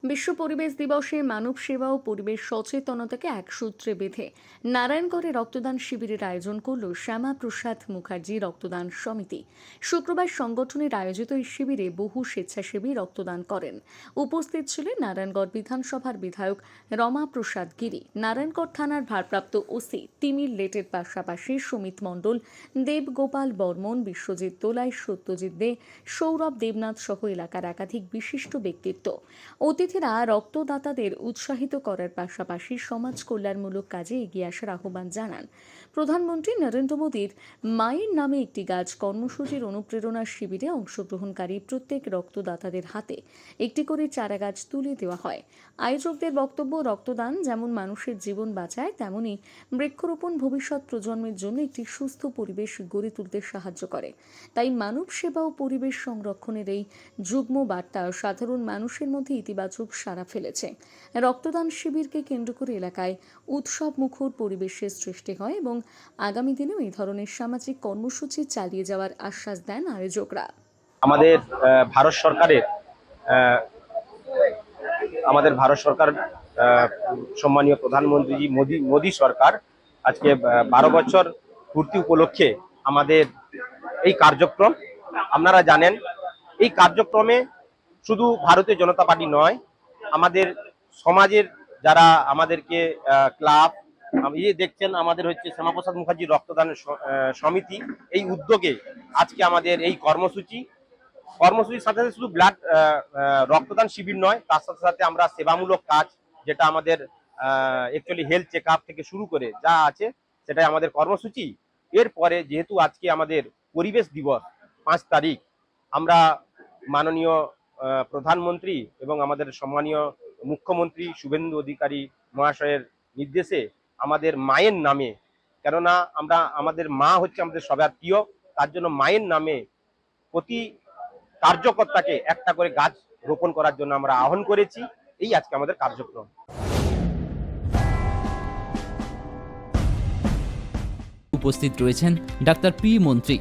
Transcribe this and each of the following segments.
বিশ্ব পরিবেশ দিবসে মানব সেবা ও পরিবেশ সচেতনতাকে এক সূত্রে বেঁধে নারায়ণগড়ে রক্তদান শিবিরের আয়োজন করল শ্যামা প্রসাদ মুখার্জি রক্তদান সমিতি। শুক্রবার সংগঠনের আয়োজিত এই শিবিরে বহু স্বেচ্ছাসেবী রক্তদান করেন। উপস্থিত ছিলেন নারায়ণগড় বিধানসভার বিধায়ক রমা প্রসাদ গিরি, নারায়ণগড় থানার ভারপ্রাপ্ত ওসি তিমির লেটের পাশাপাশি সুমিত মণ্ডল, দেবগোপাল বর্মন, বিশ্বজিৎ দোলাই, সত্যজিৎ দে, সৌরভ দেবনাথ সহ এলাকার একাধিক বিশিষ্ট ব্যক্তিত্ব। অতিথিরা রক্তদাতাদের উৎসাহিত করার পাশাপাশি সমাজ কল্যাণমূলক কাজে এগিয়ে আসার আহ্বান জানান। প্রধানমন্ত্রী নরেন্দ্র মোদীর মায়ের নামে একটি গাছ কর্মসূচির অনুপ্রেরণা শিবিরে অংশগ্রহণকারী প্রত্যেক রক্তদাতাদের হাতে একটি করে চারা গাছ তুলে দেওয়া হয়। আয়োজকদের বক্তব্য, রক্তদান যেমন মানুষের জীবন বাঁচায়, তেমনি বৃক্ষরোপণ ভবিষ্যৎ প্রজন্মের জন্য একটি সুস্থ পরিবেশ গড়ে তুলতে সাহায্য করে। তাই মানব সেবা ও পরিবেশ সংরক্ষণের এই যুগ্ম বার্তা সাধারণ মানুষের মধ্যে ইতিবাচক সাড়া ফেলেছে। রক্তদান শিবিরকে কেন্দ্র করে এলাকায় উৎসব মুখর পরিবেশের সৃষ্টি হয় এবং আগামী দিনেও এই ধরনের সামাজিক কর্মসূচি চালিয়ে যাওয়ার আশ্বাস দেন আয়োজকরা। আমাদের ভারত সরকারের সম্মানীয় প্রধানমন্ত্রী মোদী সরকার আজকে 12 বছর পূর্তি উপলক্ষে আমাদের এই কার্যক্রম, আপনারা জানেন এই কার্যক্রমে শুধু ভারতীয় জনতা পার্টি নয়, আমাদের সমাজের যারা আমাদেরকে ক্লাব দেখছেন, আমাদের হচ্ছে শ্যামাপ্রসাদ মুখার্জি রক্তদান সমিতি, এই উদ্যোগে আজকে আমাদের এই কর্মসূচির সাথে সাথে শুধু ব্লাড রক্তদান শিবির নয়, তার সাথে সাথে আমরা সেবামূলক কাজ, যেটা আমাদের অ্যাকচুয়ালি হেলথ চেক আপ থেকে শুরু করে যা আছে সেটাই আমাদের কর্মসূচি। এরপরে যেহেতু আজকে আমাদের পরিবেশ দিবস 5 তারিখ, আমরা মাননীয় প্রধানমন্ত্রী এবং আমাদের সম্মানীয় মুখ্যমন্ত্রী শুভেন্দু অধিকারী মহাশয়ের নির্দেশে আমাদের মায়ের নামে, কেননা আমাদের মা হচ্ছে আমাদের সবার প্রিয়, তার জন্য মায়ের নামে প্রতি কার্যকর্তাকে একটা করে গাছ রোপণ করার জন্য আমরা আহ্বান করেছি। এই আজকে আমাদের কার্যক্রম। উপস্থিত রয়েছেন ডাক্তার পি মন্ত্রী।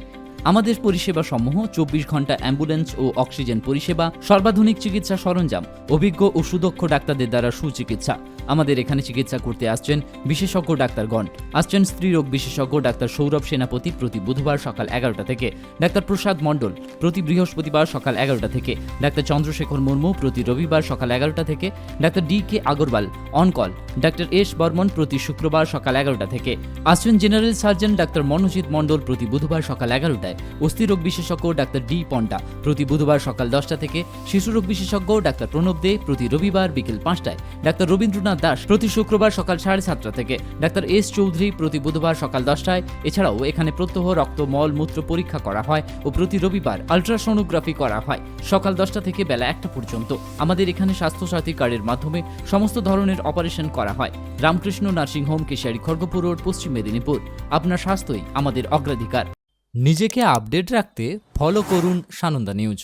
আমাদের পরিষেবা সমূহ 24 ঘন্টা অ্যাম্বুলেন্স ও অক্সিজেন পরিষেবা, সর্বাধুনিক চিকিৎসা সরঞ্জাম, অভিজ্ঞ ও সুদক্ষ ডাক্তারদের দ্বারা সুচিকিৎসা। আমাদের এখানে চিকিৎসা করতে আসছেন বিশেষজ্ঞ ডাক্তারগণ। আসছেন স্ত্রীরোগ বিশেষজ্ঞ ডাক্তার সৌরভ সেনাপতি প্রতি বুধবার সকাল 11টা থেকে, ডাক্তার প্রসাদ মণ্ডল প্রতি বৃহস্পতিবার সকাল 11টা থেকে, ডাক্তার চন্দ্রশেখর মুর্মু প্রতি রবিবার সকাল 11টা থেকে, doctor DK. Agarwal on call, doctor S. Barman প্রতি শুক্রবার সকাল 11টা থেকে। আসছেন জেনারেল সার্জন ডাক্তার মনোজিৎ মণ্ডল প্রতি বুধবার সকাল 11টায়, অস্থিরোগ বিশেষজ্ঞ ডাক্তার ডি. পন্ডা প্রতি বুধবার সকাল 10টা থেকে, শিশুরোগ বিশেষজ্ঞ ডাক্তার প্রণব দে প্রতি রবিবার বিকেল 5টায়, ডাক্তার রবীন্দ্রনাথ দাস প্রতি শুক্রবার সকাল 7:30 থেকে, ডাক্তার এস. চৌধুরী প্রতি বুধবার সকাল 10টায়। এছাড়াও এখানে প্রত্যহ রক্ত, মল, মূত্র পরীক্ষা করা হয় ও প্রতি রবিবার আলট্রাসোনোগ্রাফি করা হয় সকাল 10টা থেকে বেলা 1টা পর্যন্ত। আমাদের এখানে স্বাস্থ্যসাথী কার্ডের মাধ্যমে সমস্ত ধরনের অপারেশন করা হয়। Ramakrishna nursing home, Keshiary, Kharagpur road, পশ্চিম মেদিনীপুর। আপনার স্বাস্থ্যই আমাদের অগ্রাধিকার। নিজেকে আপডেট রাখতে ফলো করুন সানন্দা নিউজ।